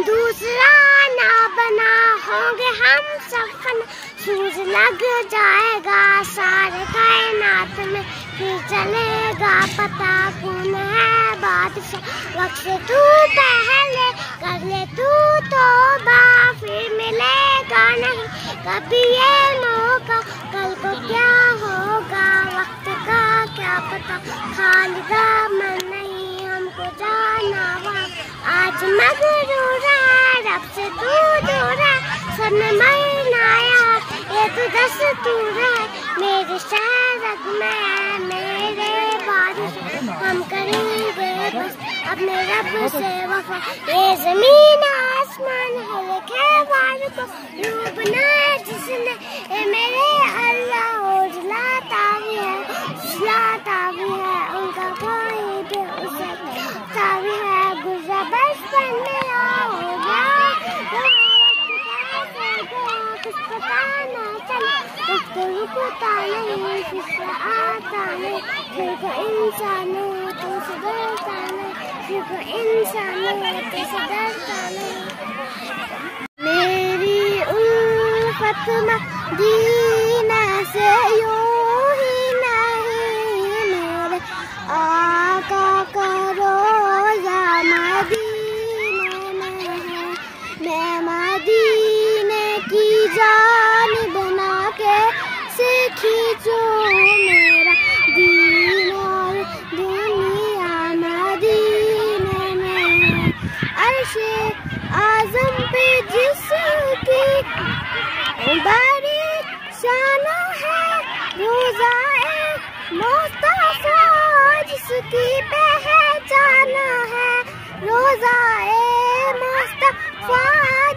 दूसरा ना बना होंगे हम सफन, सूरज लग जाएगा सारे कायनात में, फिर चलेगा पता कौन है बादशाह। वक्त से तू पहले कर ले तू तौबा, फिर मिलेगा नहीं कभी ये मौका, कल को क्या होगा वक्त का क्या पता, खालिदा मन नहीं हमको जाना वहाँ, आज मगरूर है रब से तू दूर है, सब में मरना यार ये तो दस्तूर है, मेरे शहर में है मेरे बारिश, हम करेंगे बस अपने रब से वफा, ये जमीन आसमान है लिखे वार को डूबना है जिसने, ये मेरे अल्लाह और जलाता भी है उनका कोई भी उसे भी है, गुजरा बचपन मेरा हो गया कुछ पता ना चला, वक्त रुकता नहीं फिर आता नहीं, फिर को इंसान तो सुधरता नहीं, फिर को इंसान तो सुधरता नहीं। मेरी उल्फत मदीना से यूं ही नहीं, मेरे आका का रोज़ा मदीने में है, मैं मदीने की जान बना के सीखी जो मेरा दीन और दुनिया मदीने में है, अर्शे आज़म पे जिसकी बड़ी शान है, रोज़ाए मुस्तफ़ा जिसकी पहचान है, रोज़ाए मुस्तफ़ा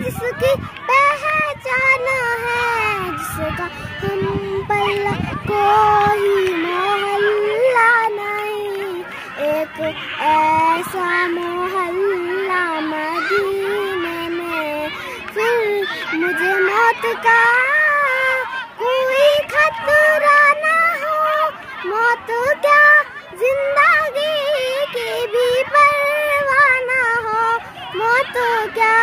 जिसकी पहचान है, जिसका हम पर कोई मोहल्ला नहीं, एक ऐसा मोहल्ला मदीने में, फिर मुझे मौत का कोई खतरा ना हो, मौत क्या जिंदगी की भी परवाह ना हो, मौत क्या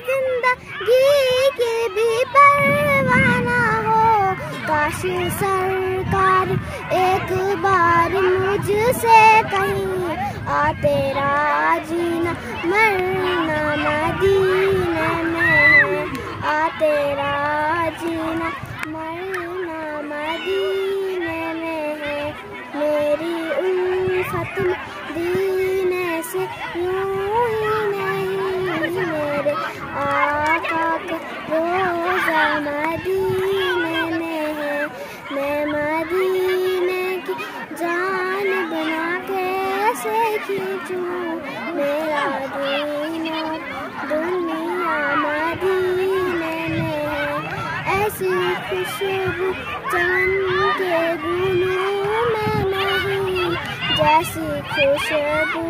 जिंदगी की भी परवाह ना हो, काश सरकार एक बार मुझसे कहीं आ तेरा जीना मरना मदीने में, आ तेरा जीना मरना मदीने में है, मेरी उल्फत मदीने से यूं ही नहीं, मेरे आका का रोज़ा मदीने में है, मैं मदीने की जान बना के ऐसे खींचूं, मेरा दीन और दुनिया मदीने में है, ऐसी खुशबू चमन के गुलों में नहीं, जैसी खुशबू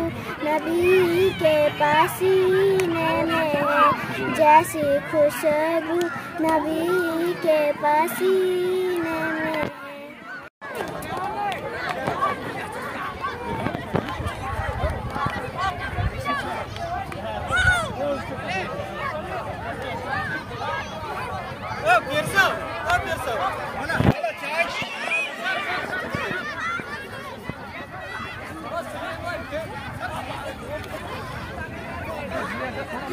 नबी के पसीने में है, जैसी खुशबू नबी के पसीने में है।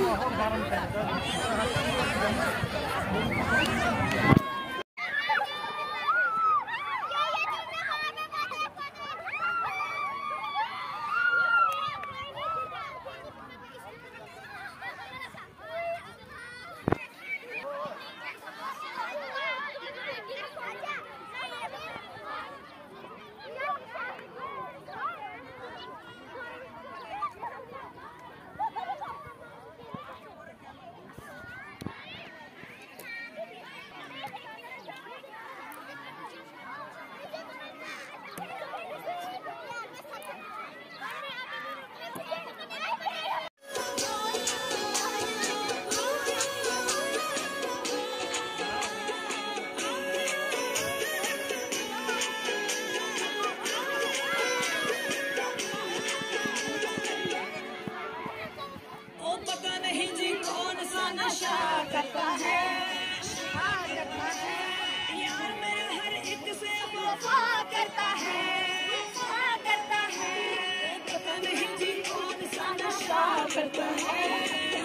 Oh, करता है, हाँ करता है, यार मेरा हर एक से वफा करता है, हाँ करता है, पता नहीं जी कौन सा नशा करता है,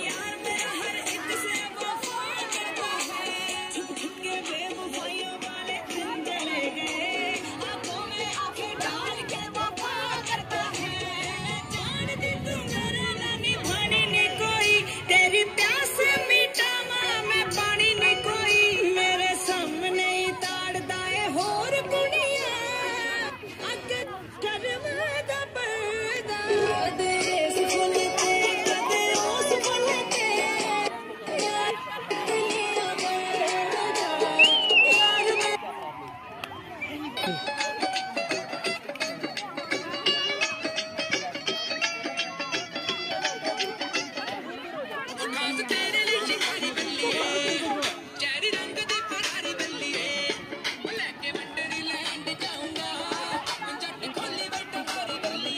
यार मेरा हर एक से वफा करता है, छुप छुप के बेवफाइयों वाले दिन चले गए, आंखों में आंखें डाल के वफा करता है, जान दे तू मेरा ना निभाने ने कोई, तेरी प्यास मीठा मां में पानी ने कोई, मेरे सामने ही ताड़ दाए होर कुड़िया, अग करवा दा पर्दा, देश खुलते देश खुलते, यार दिलिया बड़ा यार मैं तेरे लिए शिकारी बल्ली रे, चेरी रंग दी फरारी बल्ली रे, लेके वंडरलैंड जाऊंगा, जट खोली बैठा मारी बल्ली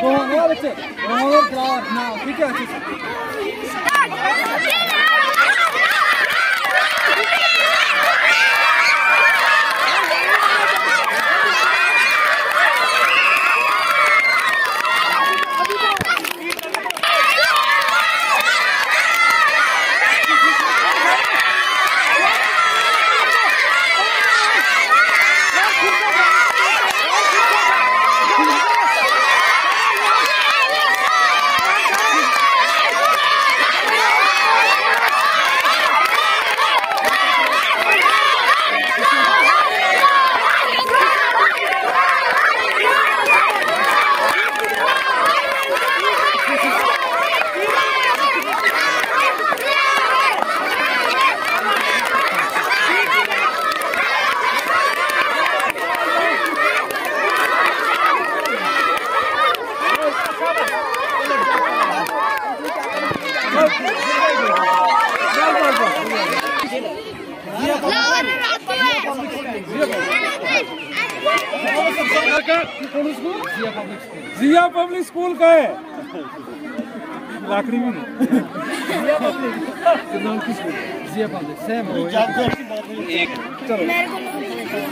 बच्चे ठीक है अच्छे जिया पब्लिक स्कूल का है लाकड़ी में जिया पब्लिक सेम चलो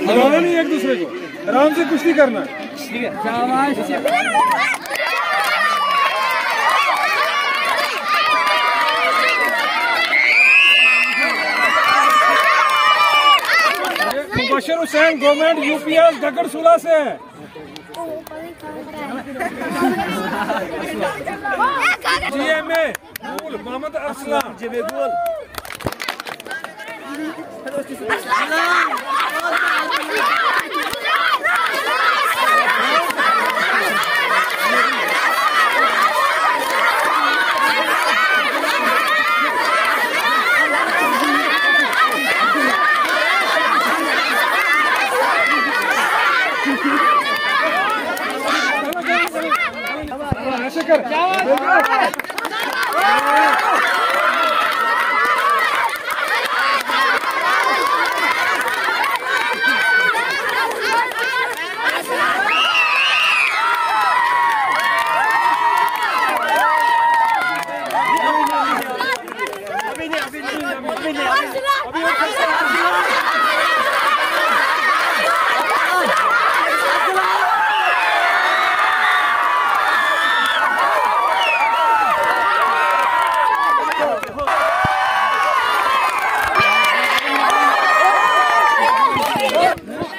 हराना नहीं एक दूसरे को आराम से कुछ नहीं करना ठीक है मुबशर हुसैन गवर्नमेंट यूपीएस गगरसुला से है GMA मोहम्मद असलम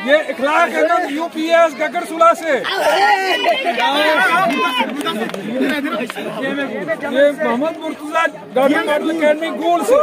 ये इखलाक अहमद यूपीएस गगरसुला से ये Mohammad Murtaza government model academy गोल से